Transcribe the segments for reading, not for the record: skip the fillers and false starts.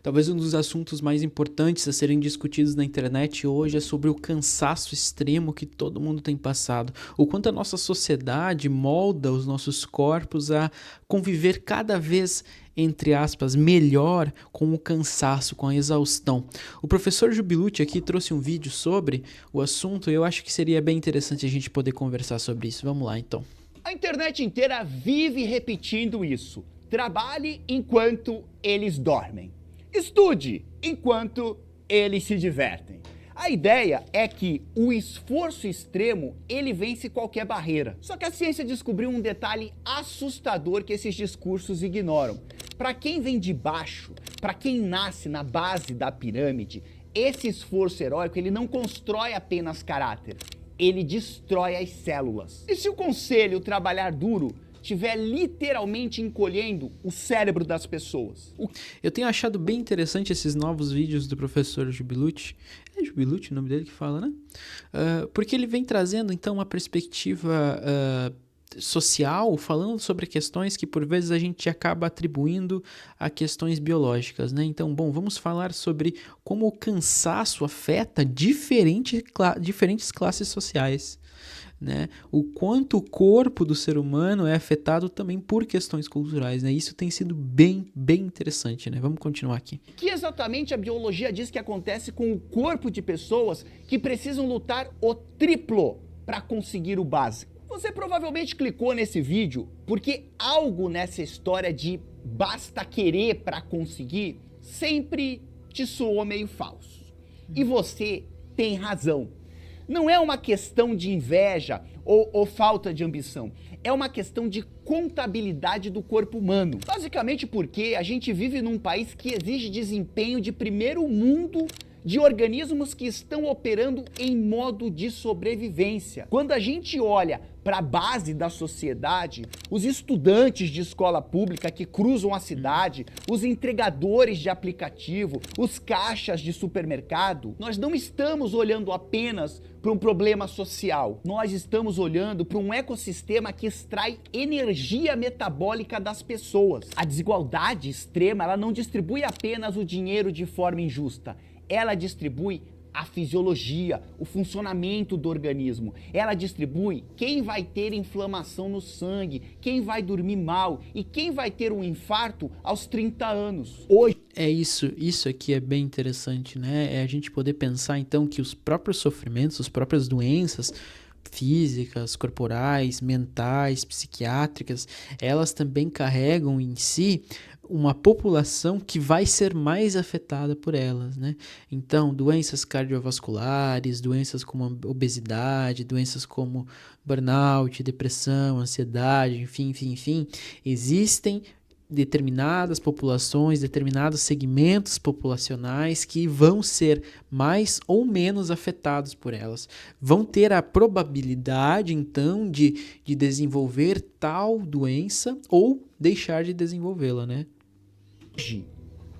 Talvez um dos assuntos mais importantes a serem discutidos na internet hoje é sobre o cansaço extremo que todo mundo tem passado. O quanto a nossa sociedade molda os nossos corpos a conviver cada vez, entre aspas, melhor com o cansaço, com a exaustão. O professor Jubilucci aqui trouxe um vídeo sobre o assunto e eu acho que seria bem interessante a gente poder conversar sobre isso. Vamos lá, então. A internet inteira vive repetindo isso. Trabalhe enquanto eles dormem. Estude enquanto eles se divertem. A ideia é que o esforço extremo, ele vence qualquer barreira. Só que a ciência descobriu um detalhe assustador que esses discursos ignoram. Para quem vem de baixo, para quem nasce na base da pirâmide, esse esforço heróico, ele não constrói apenas caráter, ele destrói as células. E se o conselho trabalhar duro estiver literalmente encolhendo o cérebro das pessoas? Eu tenho achado bem interessante esses novos vídeos do professor Jubilucci. É Jubilucci o nome dele que fala, né? Porque ele vem trazendo, então, uma perspectiva social, falando sobre questões que, por vezes, a gente acaba atribuindo a questões biológicas, né? Então, bom, vamos falar sobre como o cansaço afeta diferentes classes sociais. Né? O quanto o corpo do ser humano é afetado também por questões culturais, né? Isso tem sido bem interessante, né? Vamos continuar aqui. Que exatamente a biologia diz que acontece com o corpo de pessoas que precisam lutar o triplo para conseguir o básico. Você provavelmente clicou nesse vídeo porque algo nessa história de basta querer para conseguir sempre te soou meio falso. E você tem razão. Não é uma questão de inveja ou falta de ambição, é uma questão de contabilidade do corpo humano. Basicamente porque a gente vive num país que exige desempenho de primeiro mundo de organismos que estão operando em modo de sobrevivência. Quando a gente olha para a base da sociedade, os estudantes de escola pública que cruzam a cidade, os entregadores de aplicativo, os caixas de supermercado, nós não estamos olhando apenas para um problema social. Nós estamos olhando para um ecossistema que extrai energia metabólica das pessoas. A desigualdade extrema, ela não distribui apenas o dinheiro de forma injusta. Ela distribui a fisiologia, o funcionamento do organismo. Ela distribui quem vai ter inflamação no sangue, quem vai dormir mal e quem vai ter um infarto aos 30 anos. Hoje Isso aqui é bem interessante, né? É a gente poder pensar então que os próprios sofrimentos, as próprias doenças físicas, corporais, mentais, psiquiátricas, elas também carregam em si uma população que vai ser mais afetada por elas, né? Então, doenças cardiovasculares, doenças como obesidade, doenças como burnout, depressão, ansiedade, enfim, existem determinadas populações, determinados segmentos populacionais que vão ser mais ou menos afetados por elas. Vão ter a probabilidade, então, de desenvolver tal doença ou deixar de desenvolvê-la, né?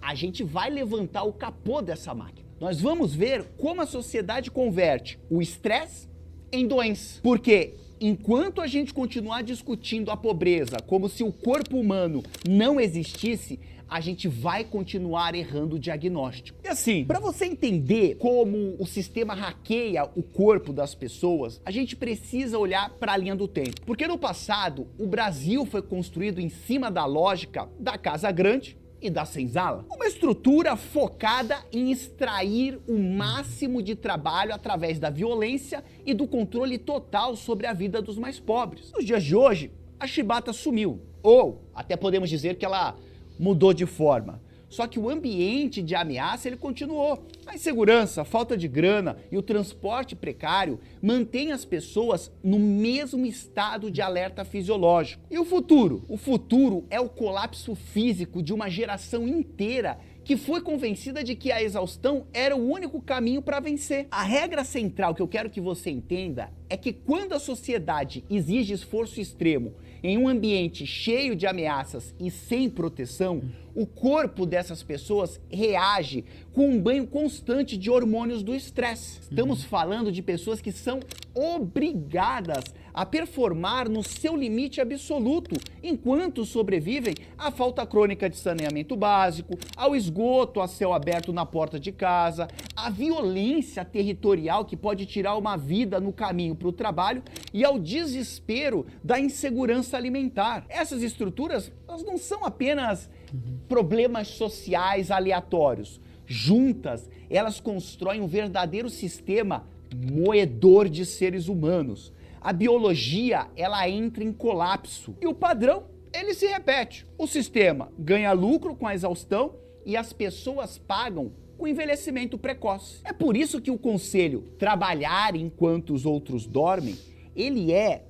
A gente vai levantar o capô dessa máquina. Nós vamos ver como a sociedade converte o estresse em doença. Porque enquanto a gente continuar discutindo a pobreza como se o corpo humano não existisse, a gente vai continuar errando o diagnóstico. E assim, para você entender como o sistema hackeia o corpo das pessoas, a gente precisa olhar para a linha do tempo. Porque no passado, o Brasil foi construído em cima da lógica da casa grande e da senzala. Uma estrutura focada em extrair o máximo de trabalho através da violência e do controle total sobre a vida dos mais pobres. Nos dias de hoje, a chibata sumiu, ou até podemos dizer que ela mudou de forma. Só que o ambiente de ameaça ele continuou. A insegurança, a falta de grana e o transporte precário mantêm as pessoas no mesmo estado de alerta fisiológico. E o futuro? O futuro é o colapso físico de uma geração inteira que foi convencida de que a exaustão era o único caminho para vencer. A regra central que eu quero que você entenda é que quando a sociedade exige esforço extremo em um ambiente cheio de ameaças e sem proteção, o corpo dessas pessoas reage com um banho constante de hormônios do estresse. Estamos falando de pessoas que são obrigadas a performar no seu limite absoluto, enquanto sobrevivem à falta crônica de saneamento básico, ao esgoto a céu aberto na porta de casa, à violência territorial que pode tirar uma vida no caminho para o trabalho e ao desespero da insegurança alimentar. Essas estruturas, elas não são apenas problemas sociais aleatórios. Juntas, elas constroem um verdadeiro sistema moedor de seres humanos. A biologia, ela entra em colapso e o padrão, ele se repete. O sistema ganha lucro com a exaustão e as pessoas pagam com o envelhecimento precoce. É por isso que o conselho trabalhar enquanto os outros dormem, ele é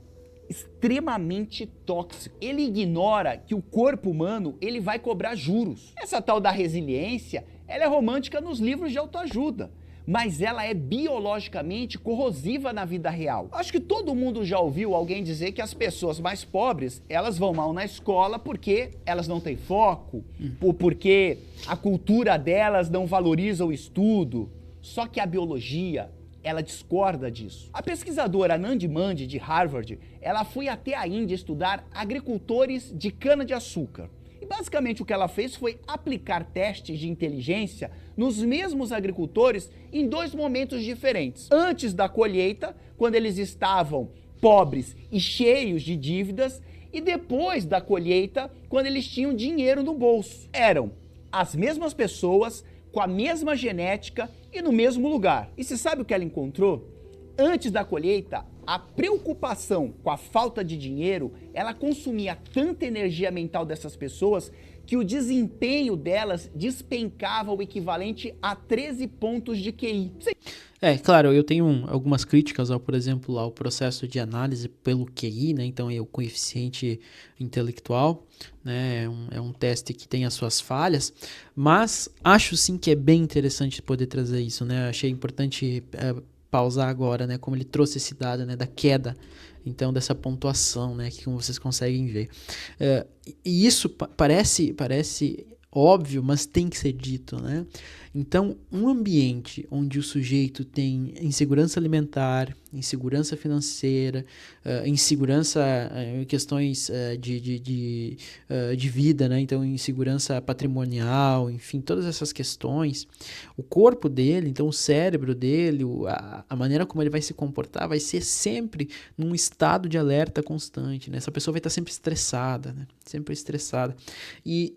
extremamente tóxico. Ele ignora que o corpo humano, ele vai cobrar juros. Essa tal da resiliência, ela é romântica nos livros de autoajuda, mas ela é biologicamente corrosiva na vida real. Acho que todo mundo já ouviu alguém dizer que as pessoas mais pobres, elas vão mal na escola porque elas não têm foco, ou porque a cultura delas não valoriza o estudo. Só que a biologia, ela discorda disso. A pesquisadora Nandi Mandi, de Harvard, ela foi até a Índia estudar agricultores de cana-de-açúcar. E basicamente o que ela fez foi aplicar testes de inteligência nos mesmos agricultores em dois momentos diferentes. Antes da colheita, quando eles estavam pobres e cheios de dívidas, e depois da colheita, quando eles tinham dinheiro no bolso. Eram as mesmas pessoas, com a mesma genética e no mesmo lugar. E você sabe o que ela encontrou? Antes da colheita, a preocupação com a falta de dinheiro, ela consumia tanta energia mental dessas pessoas que o desempenho delas despencava o equivalente a 13 pontos de QI. Claro, eu tenho algumas críticas por exemplo, ao processo de análise pelo QI, né? Então é o coeficiente intelectual, né? É um teste que tem as suas falhas, mas acho sim que é bem interessante poder trazer isso, né? Achei importante pausar agora, né? Como ele trouxe esse dado, né? Da queda, então, dessa pontuação, né? Que como vocês conseguem ver. E isso parece óbvio, mas tem que ser dito, né? Então, um ambiente onde o sujeito tem insegurança alimentar, insegurança financeira, insegurança em questões de vida, né? Então, insegurança patrimonial, enfim, todas essas questões, o corpo dele, então o cérebro dele, a maneira como ele vai se comportar vai ser sempre num estado de alerta constante, né? Essa pessoa vai estar sempre estressada, né? Sempre estressada. E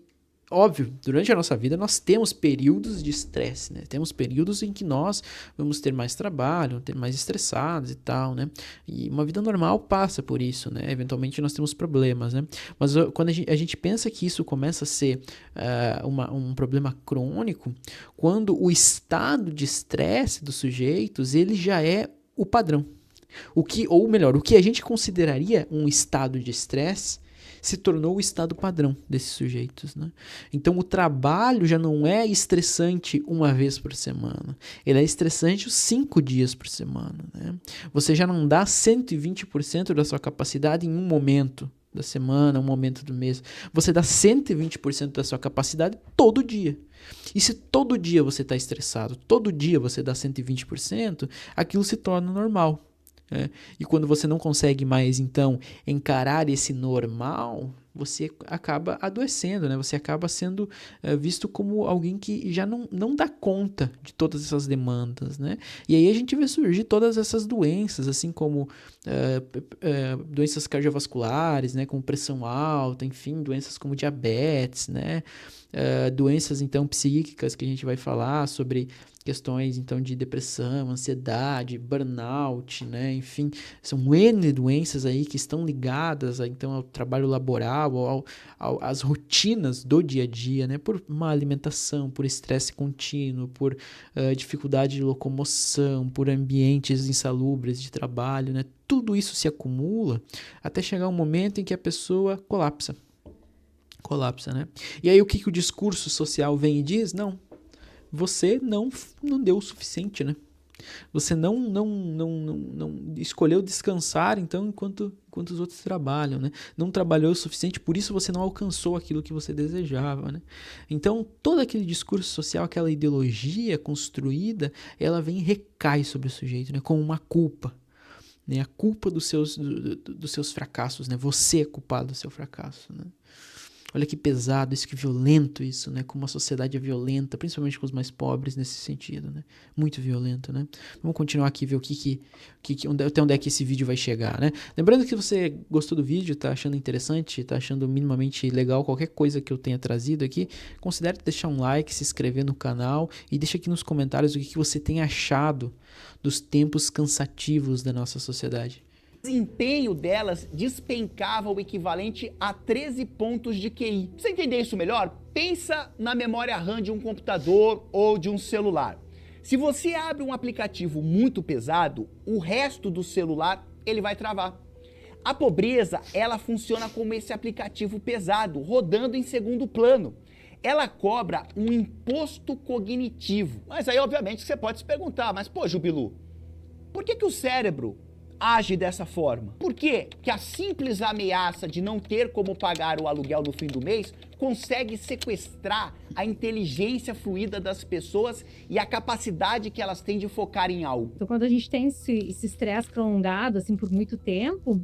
óbvio, durante a nossa vida nós temos períodos de estresse, né? Temos períodos em que nós vamos ter mais trabalho, ter mais estressados e tal, né? E uma vida normal passa por isso, né? Eventualmente nós temos problemas, né? Mas quando a gente pensa que isso começa a ser um problema crônico, quando o estado de estresse dos sujeitos, ele já é o padrão. O que a gente consideraria um estado de estresse se tornou o estado padrão desses sujeitos, né? Então, o trabalho já não é estressante uma vez por semana. Ele é estressante os 5 dias por semana, né? Você já não dá 120% da sua capacidade em um momento da semana, um momento do mês. Você dá 120% da sua capacidade todo dia. E se todo dia você está estressado, todo dia você dá 120%, aquilo se torna normal. E quando você não consegue mais, então, encarar esse normal, você acaba adoecendo, né? Você acaba sendo visto como alguém que já não dá conta de todas essas demandas, né? E aí a gente vê surgir todas essas doenças, assim como doenças cardiovasculares, né? Como pressão alta, enfim, doenças como diabetes, né? Doenças, então, psíquicas, que a gente vai falar sobre questões, então, de depressão, ansiedade, burnout, né? Enfim, são N doenças aí que estão ligadas, então, ao trabalho laboral, às rotinas do dia a dia, né? Por má alimentação, por estresse contínuo, por dificuldade de locomoção, por ambientes insalubres de trabalho, né? Tudo isso se acumula até chegar um momento em que a pessoa colapsa, né? E aí o que o discurso social vem e diz? Não, você não deu o suficiente, né? Você não escolheu descansar, então, enquanto os outros trabalham, né? Não trabalhou o suficiente, por isso você não alcançou aquilo que você desejava, né? Então, todo aquele discurso social, aquela ideologia construída, ela vem e recai sobre o sujeito, né? Como uma culpa, né? A culpa dos seus fracassos, né? Você é culpado do seu fracasso, né? Olha que pesado isso, que violento isso, né? Como a sociedade é violenta, principalmente com os mais pobres nesse sentido, né? Muito violento, né? Vamos continuar aqui, ver até onde é que esse vídeo vai chegar, né? Lembrando que se você gostou do vídeo, tá achando interessante, tá achando minimamente legal qualquer coisa que eu tenha trazido aqui, considere deixar um like, se inscrever no canal e deixa aqui nos comentários o que você tem achado dos tempos cansativos da nossa sociedade. O desempenho delas despencava o equivalente a 13 pontos de QI. Pra você entender isso melhor, pensa na memória RAM de um computador ou de um celular. Se você abre um aplicativo muito pesado, o resto do celular ele vai travar. A pobreza, ela funciona como esse aplicativo pesado, rodando em segundo plano. Ela cobra um imposto cognitivo. Mas aí, obviamente, você pode se perguntar, mas pô, Jubilu, por que o cérebro age dessa forma? Por que a simples ameaça de não ter como pagar o aluguel no fim do mês consegue sequestrar a inteligência fluida das pessoas e a capacidade que elas têm de focar em algo? Então, quando a gente tem esse estresse prolongado, assim, por muito tempo,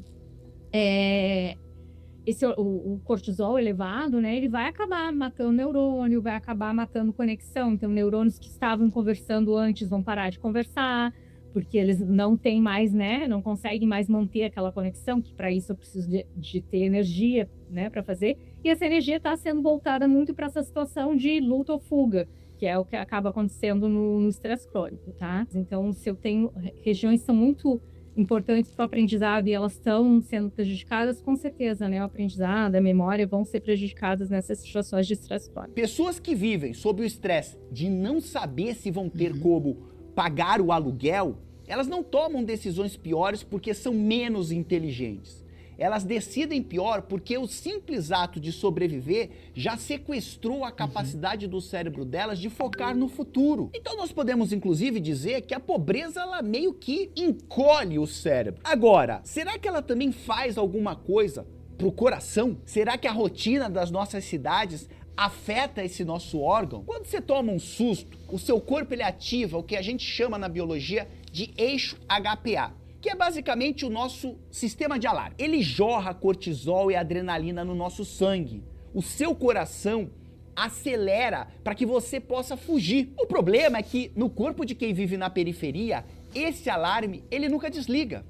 o cortisol elevado, né, ele vai acabar matando neurônio, vai acabar matando conexão. Então, neurônios que estavam conversando antes vão parar de conversar, porque eles não têm mais, né, não conseguem mais manter aquela conexão, que para isso eu preciso de ter energia, né, para fazer. E essa energia está sendo voltada muito para essa situação de luta ou fuga, que é o que acaba acontecendo no estresse crônico, tá? Então, se eu tenho regiões que são muito importantes para o aprendizado e elas estão sendo prejudicadas, com certeza, né, o aprendizado, a memória vão ser prejudicadas nessas situações de estresse crônico. Pessoas que vivem sob o estresse de não saber se vão ter como pagar o aluguel, elas não tomam decisões piores porque são menos inteligentes. Elas decidem pior porque o simples ato de sobreviver já sequestrou a capacidade do cérebro delas de focar no futuro. Então nós podemos inclusive dizer que a pobreza ela meio que encolhe o cérebro. Agora, será que ela também faz alguma coisa pro coração? Será que a rotina das nossas cidades afeta esse nosso órgão? Quando você toma um susto, o seu corpo ele ativa o que a gente chama na biologia de eixo HPA, que é basicamente o nosso sistema de alarme. Ele jorra cortisol e adrenalina no nosso sangue. O seu coração acelera para que você possa fugir. O problema é que no corpo de quem vive na periferia, esse alarme ele nunca desliga.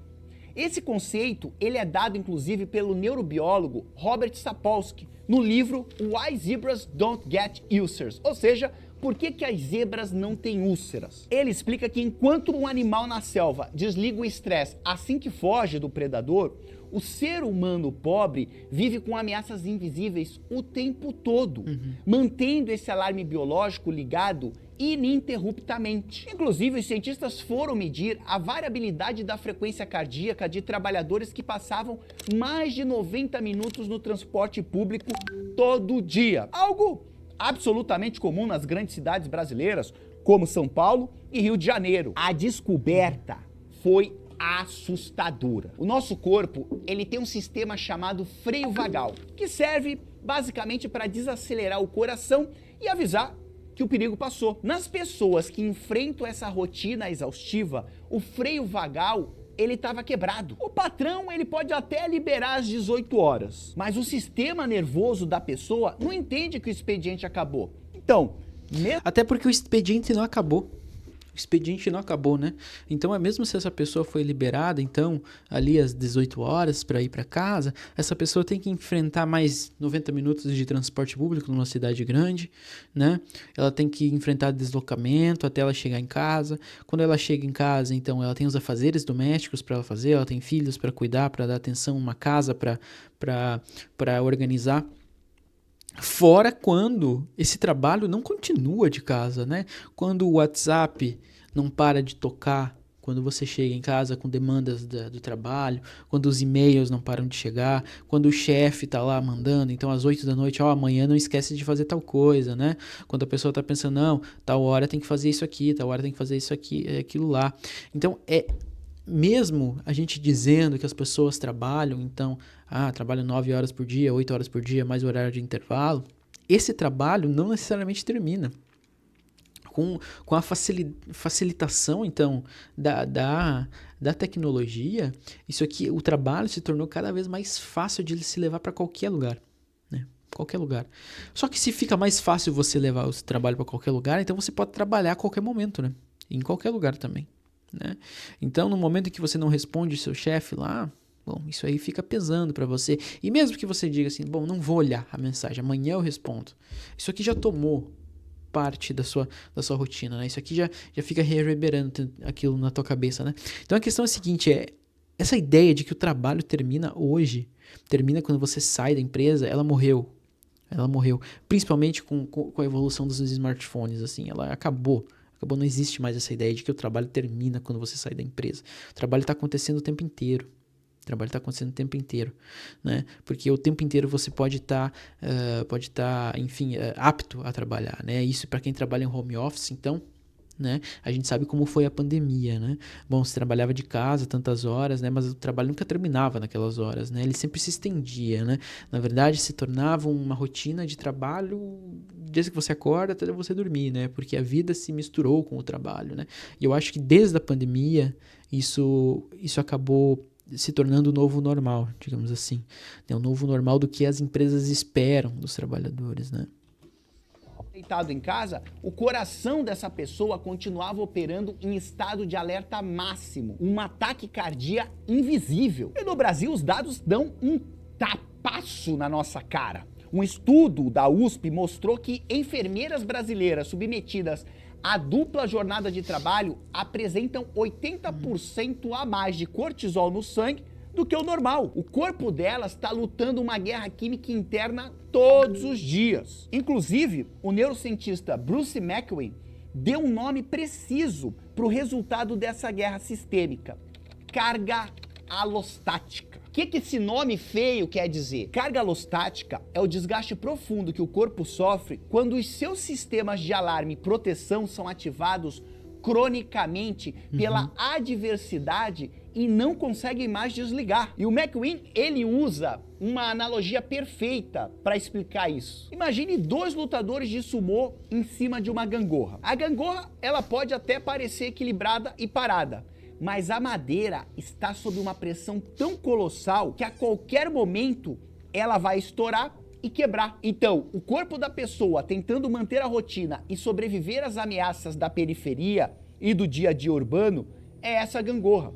Esse conceito ele é dado inclusive pelo neurobiólogo Robert Sapolsky no livro Why Zebras Don't Get Ulcers, ou seja, por que as zebras não têm úlceras? Ele explica que enquanto um animal na selva desliga o estresse assim que foge do predador, o ser humano pobre vive com ameaças invisíveis o tempo todo, mantendo esse alarme biológico ligado ininterruptamente. Inclusive, os cientistas foram medir a variabilidade da frequência cardíaca de trabalhadores que passavam mais de 90 minutos no transporte público todo dia. Algo absolutamente comum nas grandes cidades brasileiras, como São Paulo e Rio de Janeiro. A descoberta foi assustadora. O nosso corpo, ele tem um sistema chamado freio vagal, que serve basicamente para desacelerar o coração e avisar que o perigo passou. Nas pessoas que enfrentam essa rotina exaustiva, o freio vagal ele estava quebrado. O patrão ele pode até liberar às 18 horas, mas o sistema nervoso da pessoa não entende que o expediente acabou. Então, até porque o expediente não acabou. O expediente não acabou, né? Então, mesmo se essa pessoa foi liberada, então, ali às 18 horas para ir para casa, essa pessoa tem que enfrentar mais 90 minutos de transporte público numa cidade grande, né? Ela tem que enfrentar deslocamento até ela chegar em casa. Quando ela chega em casa, então, ela tem os afazeres domésticos para ela fazer, ela tem filhos para cuidar, para dar atenção, uma casa para organizar. Fora quando esse trabalho não continua de casa, né? Quando o WhatsApp não para de tocar Quando você chega em casa com demandas do trabalho, quando os e-mails não param de chegar, quando o chefe tá lá mandando, então às 8 da noite, amanhã não esquece de fazer tal coisa, né? Quando a pessoa tá pensando, não, tal hora tem que fazer isso aqui, tal hora tem que fazer isso aqui, aquilo lá. Então, mesmo a gente dizendo que as pessoas trabalham, então, trabalham 9 horas por dia, 8 horas por dia, mais o horário de intervalo, esse trabalho não necessariamente termina. Com a facilitação, então, da tecnologia, isso aqui, o trabalho se tornou cada vez mais fácil de se levar para qualquer lugar, né? Qualquer lugar. Só que se fica mais fácil você levar o seu trabalho para qualquer lugar, então você pode trabalhar a qualquer momento, né? Em qualquer lugar também, né? Então, no momento em que você não responde o seu chefe lá, bom, isso aí fica pesando para você. E mesmo que você diga assim, bom, não vou olhar a mensagem, amanhã eu respondo. Isso aqui já tomou parte da sua rotina, né? Isso aqui já fica reverberando aquilo na tua cabeça, né? Então a questão é a seguinte, essa ideia de que o trabalho termina hoje, termina quando você sai da empresa, ela morreu. Ela morreu, principalmente com a evolução dos smartphones, assim, ela acabou, não existe mais essa ideia de que o trabalho termina quando você sai da empresa. O trabalho está acontecendo o tempo inteiro. Né? Porque o tempo inteiro você pode estar, enfim, apto a trabalhar, né? Isso para quem trabalha em home office, então, né? A gente sabe como foi a pandemia, né? Bom, você trabalhava de casa tantas horas, né? Mas o trabalho nunca terminava naquelas horas, né? Ele sempre se estendia, né? Na verdade, se tornava uma rotina de trabalho desde que você acorda até você dormir, né? Porque a vida se misturou com o trabalho, né? E eu acho que desde a pandemia isso acabou se tornando o novo normal, digamos assim. É o novo normal do que as empresas esperam dos trabalhadores, né? Deitado em casa, o coração dessa pessoa continuava operando em estado de alerta máximo, um ataque cardíaco invisível. E no Brasil, os dados dão um tapaço na nossa cara. Um estudo da USP mostrou que enfermeiras brasileiras submetidas a dupla jornada de trabalho apresentam 80% a mais de cortisol no sangue do que o normal. O corpo delas está lutando uma guerra química interna todos os dias. Inclusive, o neurocientista Bruce McEwen deu um nome preciso para o resultado dessa guerra sistêmica: carga alostática. O que esse nome feio quer dizer? Carga alostática é o desgaste profundo que o corpo sofre quando os seus sistemas de alarme e proteção são ativados cronicamente pela adversidade e não conseguem mais desligar. E o McEwen, ele usa uma analogia perfeita para explicar isso. Imagine 2 lutadores de sumô em cima de uma gangorra. A gangorra, ela pode até parecer equilibrada e parada, mas a madeira está sob uma pressão tão colossal que a qualquer momento ela vai estourar e quebrar. Então, o corpo da pessoa tentando manter a rotina e sobreviver às ameaças da periferia e do dia a dia urbano é essa gangorra.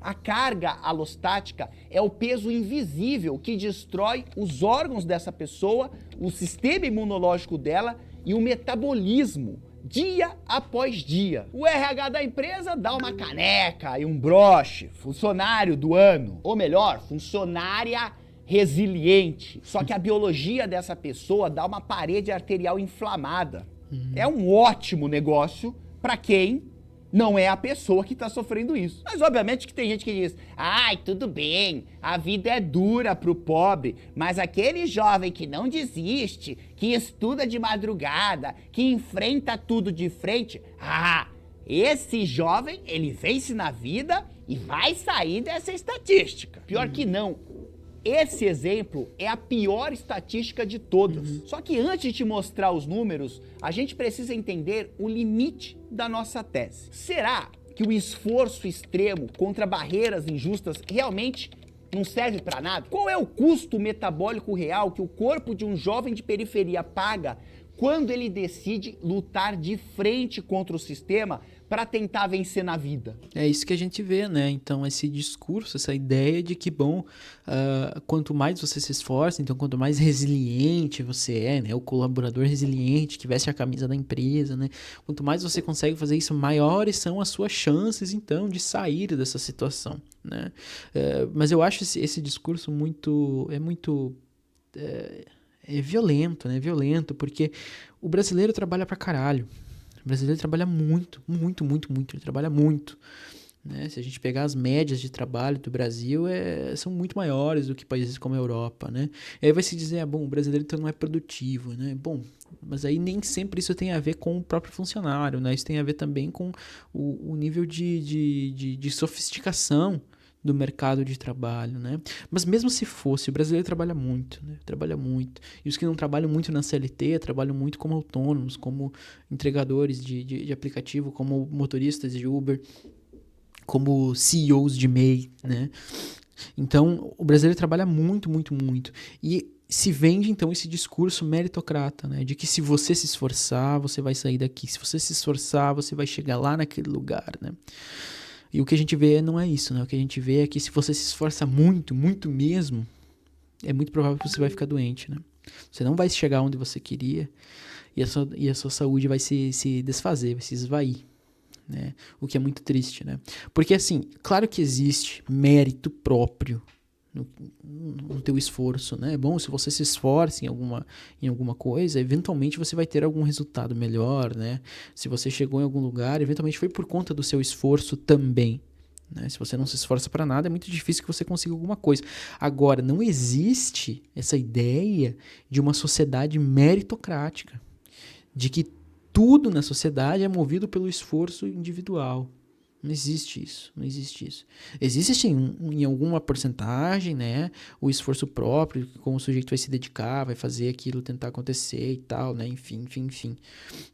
A carga alostática é o peso invisível que destrói os órgãos dessa pessoa, o sistema imunológico dela e o metabolismo dia após dia. O RH da empresa dá uma caneca e um broche, funcionário do ano, ou melhor, funcionária resiliente. Só que a biologia dessa pessoa dá uma parede arterial inflamada. É um ótimo negócio para quem não é a pessoa que está sofrendo isso. Mas obviamente que tem gente que diz: ai, tudo bem, a vida é dura pro pobre, mas aquele jovem que não desiste, que estuda de madrugada, que enfrenta tudo de frente, esse jovem, ele vence na vida e vai sair dessa estatística. Pior que não. Esse exemplo é a pior estatística de todas. Só que antes de te mostrar os números, a gente precisa entender o limite da nossa tese. Será que o esforço extremo contra barreiras injustas realmente não serve para nada? Qual é o custo metabólico real que o corpo de um jovem de periferia paga quando ele decide lutar de frente contra o sistema para tentar vencer na vida? É isso que a gente vê, né? Então, esse discurso, essa ideia de que, bom, quanto mais você se esforça, então quanto mais resiliente você é, né? O colaborador resiliente que veste a camisa da empresa, né? Quanto mais você consegue fazer isso, maiores são as suas chances, então, de sair dessa situação, né? Mas eu acho esse discurso muito violento, né? Violento, porque o brasileiro trabalha pra caralho. O brasileiro trabalha muito, muito, muito, muito. Ele trabalha muito. né? Se a gente pegar as médias de trabalho do Brasil, são muito maiores do que países como a Europa, né? E aí vai se dizer, bom, o brasileiro então não é produtivo, né? Bom, mas aí nem sempre isso tem a ver com o próprio funcionário, né? Isso tem a ver também com o nível de sofisticação do mercado de trabalho, né? Mas mesmo se fosse, o brasileiro trabalha muito, né? Trabalha muito. E os que não trabalham muito na CLT, trabalham muito como autônomos, como entregadores de aplicativo, como motoristas de Uber, como CEOs de MEI, né? Então, o brasileiro trabalha muito, muito, muito. E se vende, então, esse discurso meritocrata, né? De que se você se esforçar, você vai sair daqui. Se você se esforçar, você vai chegar lá naquele lugar, né? E o que a gente vê não é isso, né? O que a gente vê é que se você se esforça muito, muito mesmo, é muito provável que você vai ficar doente, né? Você não vai chegar onde você queria e a sua saúde vai se desfazer, vai se esvair, né? O que é muito triste, né? Porque, assim, claro que existe mérito próprio no teu esforço, né? É bom se você se esforça em alguma coisa, eventualmente você vai ter algum resultado melhor, né? Se você chegou em algum lugar, eventualmente foi por conta do seu esforço também, né? Se você não se esforça para nada, é muito difícil que você consiga alguma coisa. Agora, não existe essa ideia de uma sociedade meritocrática, de que tudo na sociedade é movido pelo esforço individual. Não existe isso, não existe isso. Existe, sim, em alguma porcentagem, né, o esforço próprio, como o sujeito vai se dedicar, vai fazer aquilo, tentar acontecer e tal, né, enfim,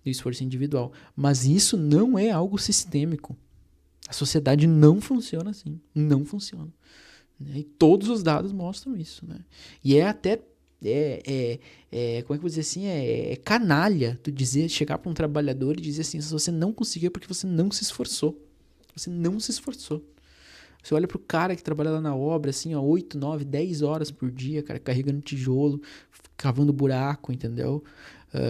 o esforço individual. Mas isso não é algo sistêmico. A sociedade não funciona assim, não funciona, né? E todos os dados mostram isso, né? E é até como é que eu vou dizer assim, é canalha tu chegar para um trabalhador e dizer assim, se você não conseguiu é porque você não se esforçou. Você não se esforçou. Você olha pro cara que trabalha lá na obra, assim, ó, 8, 9, 10 horas por dia, cara, carregando tijolo, cavando buraco, entendeu?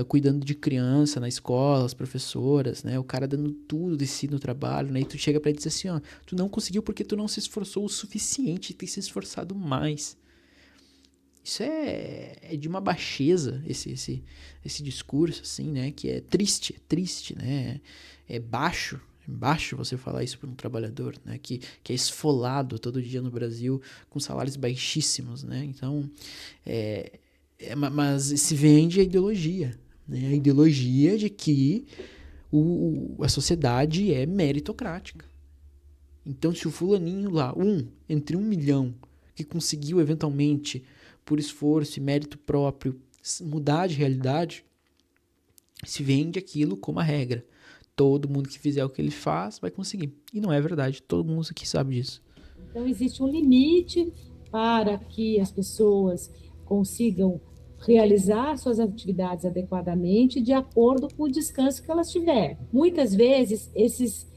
Cuidando de criança na escola, as professoras, né? O cara dando tudo de si no trabalho, né? E tu chega pra ele e diz assim, ó, tu não conseguiu porque tu não se esforçou o suficiente, tem que se esforçado mais. Isso é de uma baixeza, esse discurso, assim, né? Que é triste, né? É baixo você falar isso para um trabalhador, né? Que é esfolado todo dia no Brasil com salários baixíssimos, né? Então, mas se vende a ideologia, né? A ideologia de que a sociedade é meritocrática. Então, se o fulaninho lá, entre 1 milhão, que conseguiu eventualmente, por esforço e mérito próprio, mudar de realidade, se vende aquilo como a regra. Todo mundo que fizer o que ele faz vai conseguir. E não é verdade, todo mundo aqui sabe disso. Então, existe um limite para que as pessoas consigam realizar suas atividades adequadamente de acordo com o descanso que elas tiverem. Muitas vezes, esses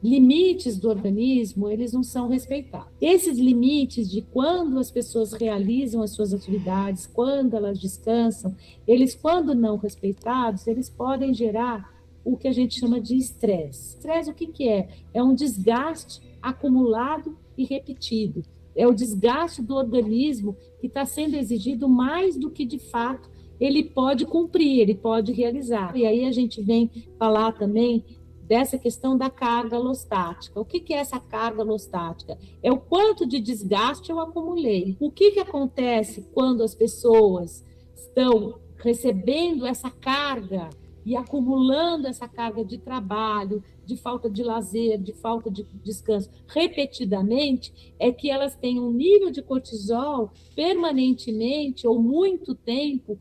limites do organismo, eles não são respeitados. Esses limites de quando as pessoas realizam as suas atividades, quando elas descansam, eles, quando não respeitados, eles podem gerar o que a gente chama de estresse. Estresse, o que é? É um desgaste acumulado e repetido. É o desgaste do organismo que está sendo exigido mais do que, de fato, ele pode cumprir, ele pode realizar. E aí a gente vem falar também dessa questão da carga alostática. O que é essa carga alostática? É o quanto de desgaste eu acumulei. O que acontece quando as pessoas estão recebendo essa carga e acumulando essa carga de trabalho, de falta de lazer, de falta de descanso, repetidamente, é que elas têm um nível de cortisol permanentemente ou muito tempo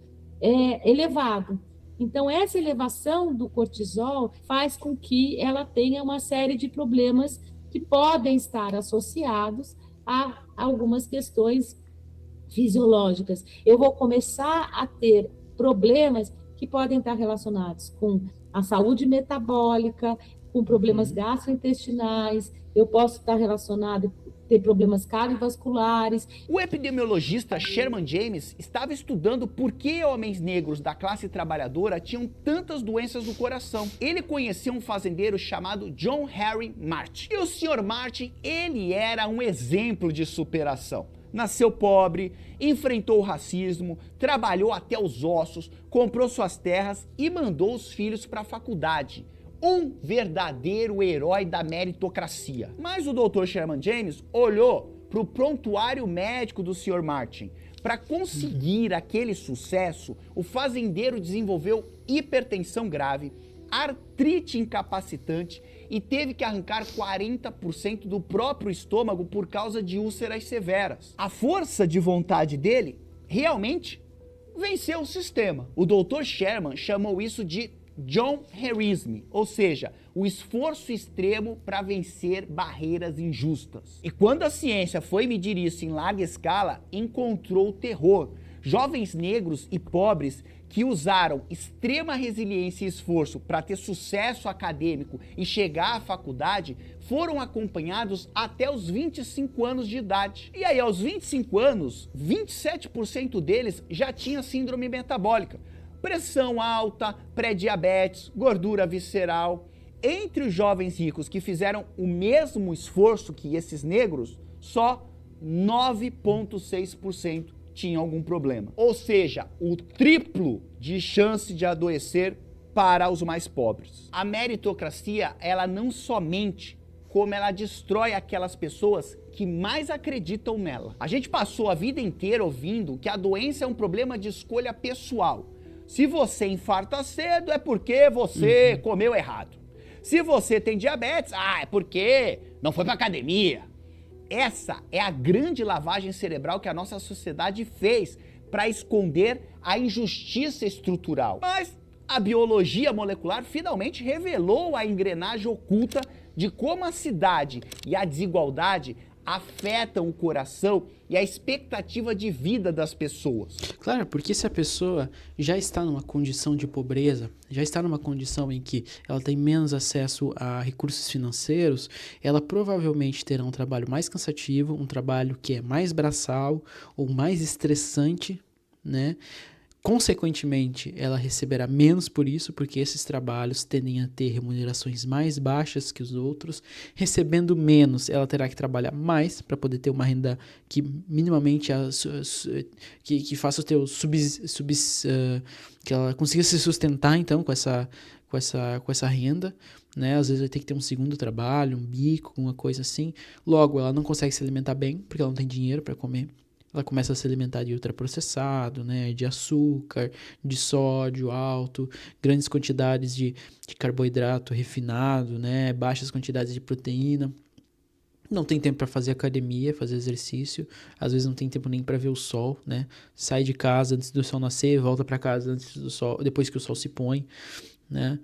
elevado. Então, essa elevação do cortisol faz com que ela tenha uma série de problemas que podem estar associados a algumas questões fisiológicas. Eu vou começar a ter problemas que podem estar relacionados com a saúde metabólica, com problemas gastrointestinais, eu posso estar relacionado ter problemas cardiovasculares. O epidemiologista Sherman James estava estudando por que homens negros da classe trabalhadora tinham tantas doenças do coração. Ele conhecia um fazendeiro chamado John Henry Martin. E o Sr. Martin, ele era um exemplo de superação. Nasceu pobre, enfrentou o racismo, trabalhou até os ossos, comprou suas terras e mandou os filhos para a faculdade. um verdadeiro herói da meritocracia. Mas o Dr. Sherman James olhou para o prontuário médico do Sr. Martin. Para conseguir aquele sucesso, o fazendeiro desenvolveu hipertensão grave, artrite incapacitante e teve que arrancar 40% do próprio estômago por causa de úlceras severas. A força de vontade dele realmente venceu o sistema. O Dr. Sherman chamou isso de John Heroism, ou seja, o esforço extremo para vencer barreiras injustas. E quando a ciência foi medir isso em larga escala, encontrou o terror. Jovens negros e pobres que usaram extrema resiliência e esforço para ter sucesso acadêmico e chegar à faculdade foram acompanhados até os 25 anos de idade. E aí, aos 25 anos, 27% deles já tinha síndrome metabólica. Pressão alta, pré-diabetes, gordura visceral. Entre os jovens ricos que fizeram o mesmo esforço que esses negros, só 9,6% tinham algum problema. Ou seja, o triplo de chance de adoecer para os mais pobres. A meritocracia, ela não somente como ela destrói aquelas pessoas que mais acreditam nela. A gente passou a vida inteira ouvindo que a doença é um problema de escolha pessoal. Se você infarta cedo, é porque você comeu errado. Se você tem diabetes, é porque não foi pra academia. Essa é a grande lavagem cerebral que a nossa sociedade fez para esconder a injustiça estrutural. Mas a biologia molecular finalmente revelou a engrenagem oculta de como a cidade e a desigualdade afetam o coração e a expectativa de vida das pessoas. Claro, porque se a pessoa já está numa condição de pobreza, já está numa condição em que ela tem menos acesso a recursos financeiros, ela provavelmente terá um trabalho mais cansativo, um trabalho que é mais braçal ou mais estressante, né? Consequentemente, ela receberá menos por isso, porque esses trabalhos tendem a ter remunerações mais baixas que os outros. Recebendo menos, ela terá que trabalhar mais para poder ter uma renda que minimamente que faça o teu que ela consiga se sustentar então com essa renda, né? Às vezes vai ter que ter um segundo trabalho, um bico, alguma coisa assim. Logo, ela não consegue se alimentar bem, porque ela não tem dinheiro para comer. Ela começa a se alimentar de ultraprocessado, né, de açúcar, de sódio alto, grandes quantidades de carboidrato refinado, né, baixas quantidades de proteína. Não tem tempo para fazer academia, fazer exercício. Às vezes não tem tempo nem para ver o sol, né? Sai de casa antes do sol nascer, volta para casa antes do sol, depois que o sol se põe, né?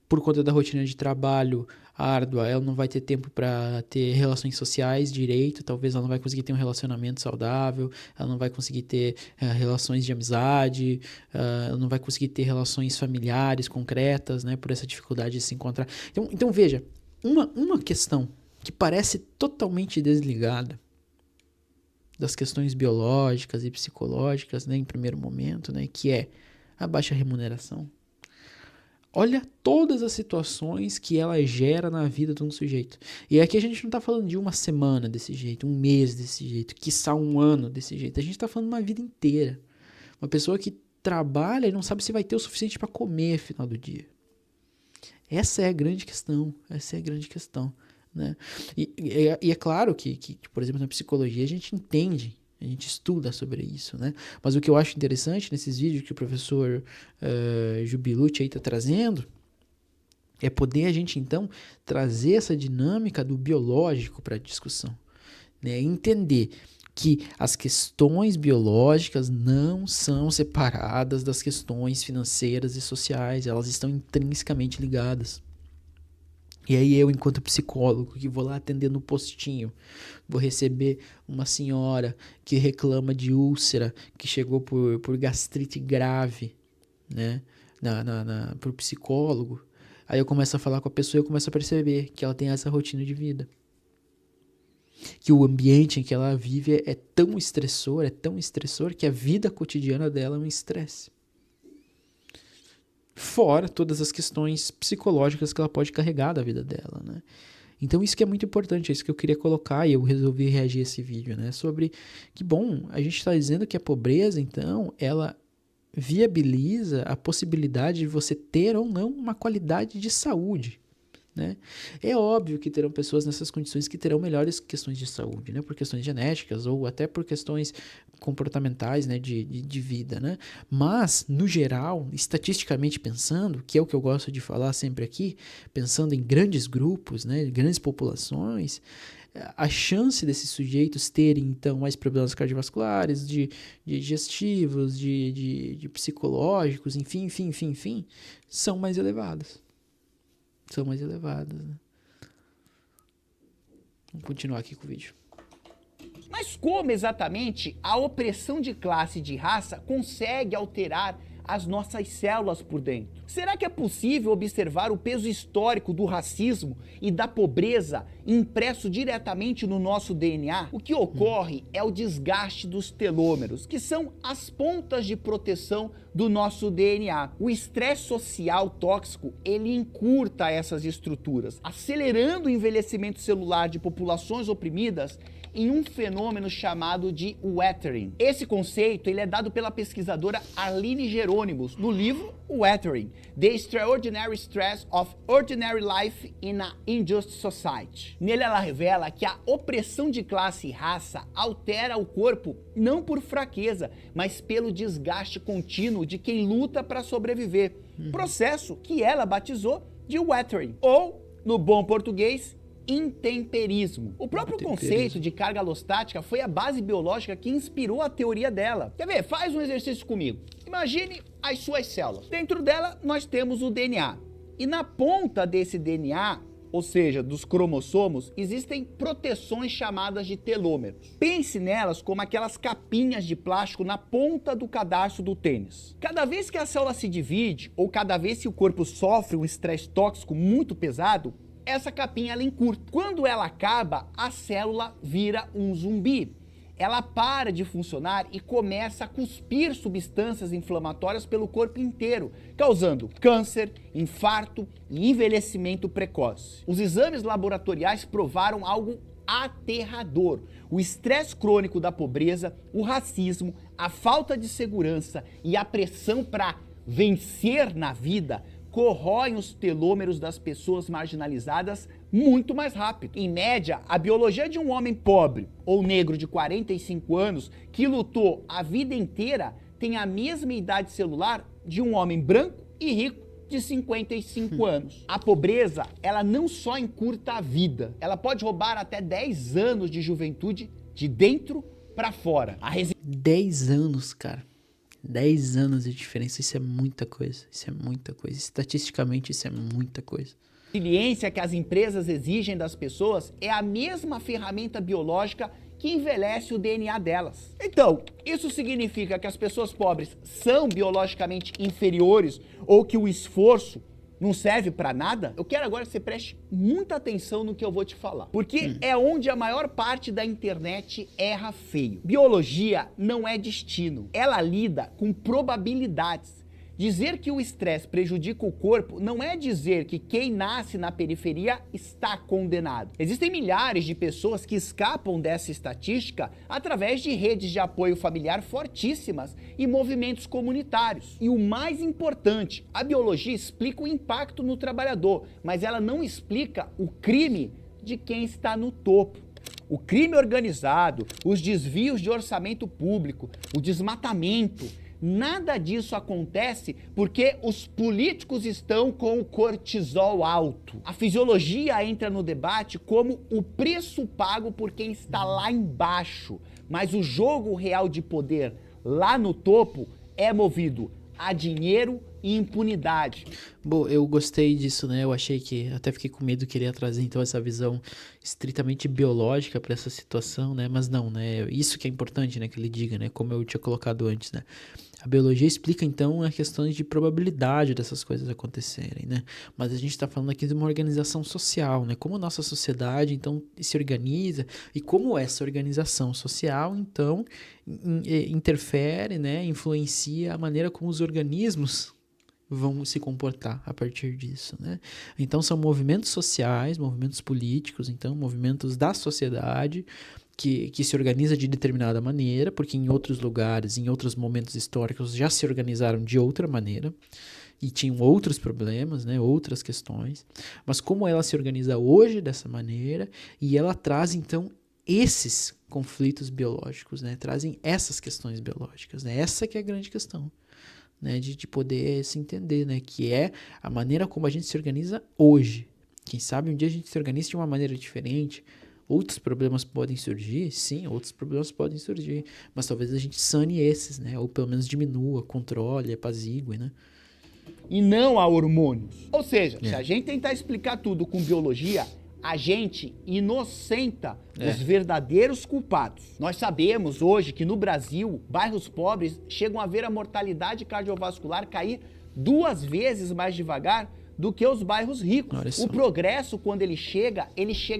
Por conta da rotina de trabalho árdua, ela não vai ter tempo para ter relações sociais direito, talvez ela não vai conseguir ter um relacionamento saudável, ela não vai conseguir ter relações de amizade, ela não vai conseguir ter relações familiares concretas, né, por essa dificuldade de se encontrar. Então veja, uma questão que parece totalmente desligada das questões biológicas e psicológicas, né, em primeiro momento, né, que é a baixa remuneração. Olha todas as situações que ela gera na vida de um sujeito. E aqui a gente não está falando de uma semana desse jeito, um mês desse jeito, quiçá um ano desse jeito. A gente está falando de uma vida inteira. Uma pessoa que trabalha e não sabe se vai ter o suficiente para comer no final do dia. Essa é a grande questão. Essa é a grande questão, né? E é claro que, por exemplo, na psicologia a gente entende, a gente estuda sobre isso, né? Mas o que eu acho interessante nesses vídeos que o professor Jubilucci aí está trazendo é poder a gente, então, trazer essa dinâmica do biológico para a discussão, né? Entender que as questões biológicas não são separadas das questões financeiras e sociais, elas estão intrinsecamente ligadas. E aí eu, enquanto psicólogo, que vou lá atender no postinho, vou receber uma senhora que reclama de úlcera, que chegou por gastrite grave, né, pro psicólogo. Aí eu começo a falar com a pessoa e eu começo a perceber que ela tem essa rotina de vida. Que o ambiente em que ela vive é tão estressor que a vida cotidiana dela é um estresse. Fora todas as questões psicológicas que ela pode carregar da vida dela, né? Então isso que é muito importante, é isso que eu queria colocar e eu resolvi reagir a esse vídeo, né? Sobre que, bom, a gente está dizendo que a pobreza, então, ela viabiliza a possibilidade de você ter ou não uma qualidade de saúde, né? É óbvio que terão pessoas nessas condições que terão melhores questões de saúde, né? Por questões genéticas ou até por questões comportamentais, né? De vida, né? Mas, no geral, estatisticamente pensando, que é o que eu gosto de falar sempre aqui, pensando em grandes grupos, né? Grandes populações, a chance desses sujeitos terem, então, mais problemas cardiovasculares, de digestivos, de psicológicos, enfim, são mais elevadas. Né? Vamos continuar aqui com o vídeo. Mas como exatamente a opressão de classe e de raça consegue alterar as nossas células por dentro? Será que é possível observar o peso histórico do racismo e da pobreza impresso diretamente no nosso DNA? O que ocorre é o desgaste dos telômeros, que são as pontas de proteção do nosso DNA. O estresse social tóxico, ele encurta essas estruturas, acelerando o envelhecimento celular de populações oprimidas em um fenômeno chamado de weathering. Esse conceito ele é dado pela pesquisadora Arline Geronimus no livro Weathering: The Extraordinary Stress of Ordinary Life in an Unjust Society. Nele ela revela que a opressão de classe e raça altera o corpo não por fraqueza, mas pelo desgaste contínuo de quem luta para sobreviver. Processo que ela batizou de weathering, ou, no bom português, intemperismo. O próprio conceito de carga alostática foi a base biológica que inspirou a teoria dela. Quer ver? Faz um exercício comigo. Imagine as suas células. Dentro dela nós temos o DNA. E na ponta desse DNA, ou seja, dos cromossomos, existem proteções chamadas de telômeros. Pense nelas como aquelas capinhas de plástico na ponta do cadarço do tênis. Cada vez que a célula se divide, ou cada vez que o corpo sofre um estresse tóxico muito pesado, essa capinha ela encurta. Quando ela acaba, a célula vira um zumbi. Ela para de funcionar e começa a cuspir substâncias inflamatórias pelo corpo inteiro, causando câncer, infarto e envelhecimento precoce. Os exames laboratoriais provaram algo aterrador: o estresse crônico da pobreza, o racismo, a falta de segurança e a pressão para vencer na vida corroem os telômeros das pessoas marginalizadas muito mais rápido. Em média, a biologia de um homem pobre ou negro de 45 anos que lutou a vida inteira tem a mesma idade celular de um homem branco e rico de 55 anos. A pobreza, ela não só encurta a vida, ela pode roubar até 10 anos de juventude de dentro para fora. 10 anos, cara. 10 anos de diferença, isso é muita coisa. Estatisticamente, isso é muita coisa. A resiliência que as empresas exigem das pessoas é a mesma ferramenta biológica que envelhece o DNA delas. Então, isso significa que as pessoas pobres são biologicamente inferiores ou que o esforço não serve para nada? Eu quero agora que você preste muita atenção no que eu vou te falar, porque é onde a maior parte da internet erra feio. Biologia não é destino, ela lida com probabilidades. Dizer que o estresse prejudica o corpo não é dizer que quem nasce na periferia está condenado. Existem milhares de pessoas que escapam dessa estatística através de redes de apoio familiar fortíssimas e movimentos comunitários. E o mais importante, a biologia explica o impacto no trabalhador, mas ela não explica o crime de quem está no topo. O crime organizado, os desvios de orçamento público, o desmatamento, nada disso acontece porque os políticos estão com o cortisol alto. A fisiologia entra no debate como o preço pago por quem está lá embaixo, mas o jogo real de poder lá no topo é movido a dinheiro e impunidade. Bom, eu gostei disso, né? Eu achei que, até fiquei com medo, queria trazer então essa visão estritamente biológica para essa situação, né? Mas não, né? Isso que é importante, né? Que ele diga, né? Como eu tinha colocado antes, né? A biologia explica então a questão de probabilidade dessas coisas acontecerem, né? Mas a gente está falando aqui de uma organização social, né? Como a nossa sociedade então se organiza e como essa organização social então interfere, né? Influencia a maneira como os organismos vão se comportar a partir disso, né? Então são movimentos sociais, movimentos políticos, então movimentos da sociedade que se organiza de determinada maneira, porque em outros lugares, em outros momentos históricos, já se organizaram de outra maneira e tinham outros problemas, né, outras questões, mas como ela se organiza hoje dessa maneira, e ela traz, então, esses conflitos biológicos, né, trazem essas questões biológicas, né, essa que é a grande questão, né, de poder se entender, né, que é a maneira como a gente se organiza hoje. Quem sabe um dia a gente se organiza de uma maneira diferente. Outros problemas podem surgir, sim, outros problemas podem surgir, mas talvez a gente sane esses, né? Ou pelo menos diminua, controle, apazigue, né? E não a hormônios. Ou seja, se a gente tentar explicar tudo com biologia, a gente inocenta os verdadeiros culpados. Nós sabemos hoje que no Brasil, bairros pobres chegam a ver a mortalidade cardiovascular cair 2 vezes mais devagar do que os bairros ricos. O progresso, quando ele chega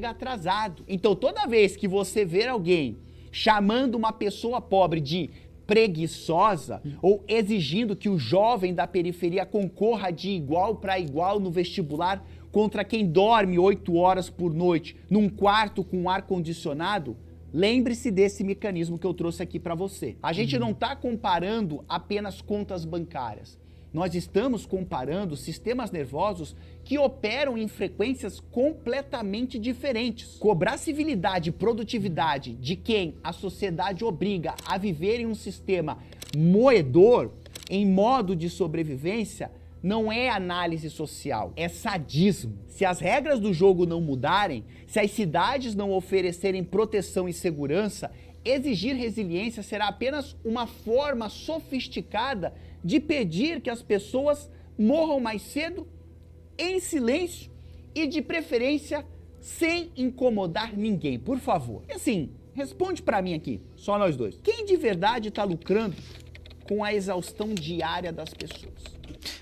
atrasado. Então, toda vez que você ver alguém chamando uma pessoa pobre de preguiçosa ou exigindo que o jovem da periferia concorra de igual para igual no vestibular contra quem dorme 8 horas por noite num quarto com ar-condicionado, lembre-se desse mecanismo que eu trouxe aqui para você. A gente não está comparando apenas contas bancárias. Nós estamos comparando sistemas nervosos que operam em frequências completamente diferentes. Cobrar civilidade e produtividade de quem a sociedade obriga a viver em um sistema moedor, em modo de sobrevivência, não é análise social, é sadismo. Se as regras do jogo não mudarem, se as cidades não oferecerem proteção e segurança, exigir resiliência será apenas uma forma sofisticada de pedir que as pessoas morram mais cedo, em silêncio e, de preferência, sem incomodar ninguém, por favor. E assim, responde pra mim aqui, só nós dois. Quem de verdade tá lucrando com a exaustão diária das pessoas?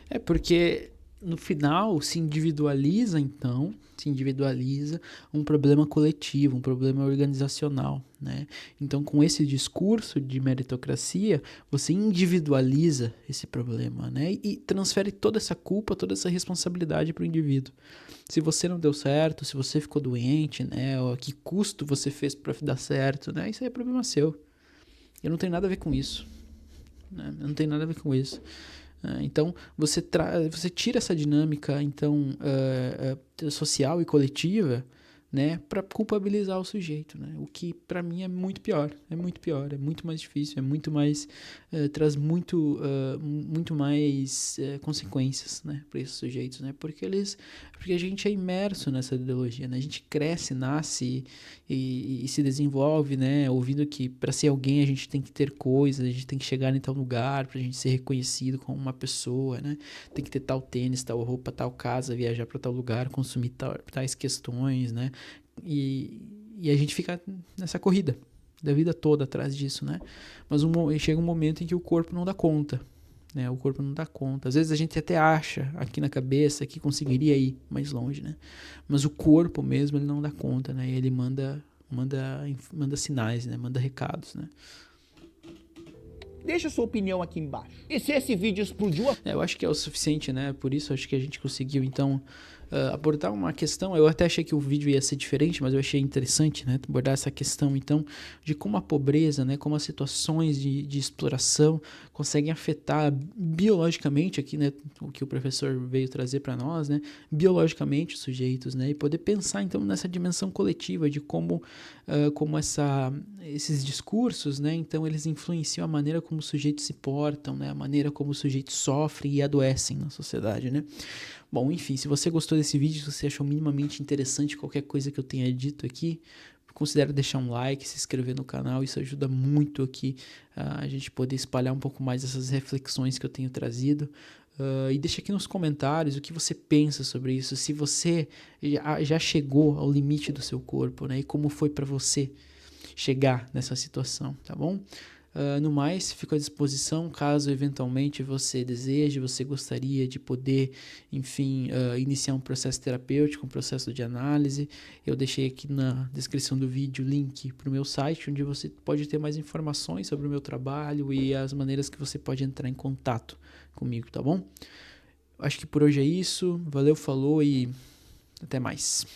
É porque no final se individualiza um problema coletivo, um problema organizacional, né? Então, com esse discurso de meritocracia, você individualiza esse problema, né? E transfere toda essa culpa, toda essa responsabilidade para o indivíduo. Se você não deu certo, se você ficou doente, né? Ou que custo você fez para dar certo, né? Isso aí é problema seu. Eu não tenho nada a ver com isso, né? Eu não tenho nada a ver com isso. Então, você tira essa dinâmica então, social e coletiva, né, para culpabilizar o sujeito, né? O que para mim é muito pior, é muito mais difícil, é muito mais traz muito mais consequências, né, para esses sujeitos, né? Porque a gente é imerso nessa ideologia, né? A gente cresce, nasce e se desenvolve, né, ouvindo que para ser alguém a gente tem que ter coisas, a gente tem que chegar em tal lugar pra gente ser reconhecido como uma pessoa, né? Tem que ter tal tênis, tal roupa, tal casa, viajar para tal lugar, consumir tais questões, né? E a gente fica nessa corrida da vida toda atrás disso, né? Mas chega um momento em que o corpo não dá conta, né? O corpo não dá conta. Às vezes a gente até acha aqui na cabeça que conseguiria ir mais longe, né? Mas o corpo mesmo, ele não dá conta, né? Ele manda sinais, né? Manda recados, né? Deixa a sua opinião aqui embaixo. E se esse vídeo explodiu... Eu acho que é o suficiente, né? Por isso acho que a gente conseguiu, então, abordar uma questão. Eu até achei que o vídeo ia ser diferente, mas eu achei interessante, né? Abordar essa questão, então, de como a pobreza, né? Como as situações de exploração conseguem afetar biologicamente aqui, né? O que o professor veio trazer para nós, né? Biologicamente os sujeitos, né? E poder pensar, então, nessa dimensão coletiva de como esses discursos, né? Então, eles influenciam a maneira como os sujeitos se portam, né? A maneira como os sujeitos sofrem e adoecem na sociedade, né? Bom, enfim, se você gostou desse vídeo, se você achou minimamente interessante qualquer coisa que eu tenha dito aqui, considere deixar um like, se inscrever no canal, isso ajuda muito aqui a gente poder espalhar um pouco mais essas reflexões que eu tenho trazido. E deixa aqui nos comentários o que você pensa sobre isso, se você já chegou ao limite do seu corpo, né? E como foi para você chegar nessa situação, tá bom? No mais, fico à disposição caso eventualmente você deseje, você gostaria de poder, enfim, iniciar um processo terapêutico, um processo de análise. Eu deixei aqui na descrição do vídeo o link para o meu site, onde você pode ter mais informações sobre o meu trabalho e as maneiras que você pode entrar em contato comigo, tá bom? Acho que por hoje é isso. Valeu, falou e até mais.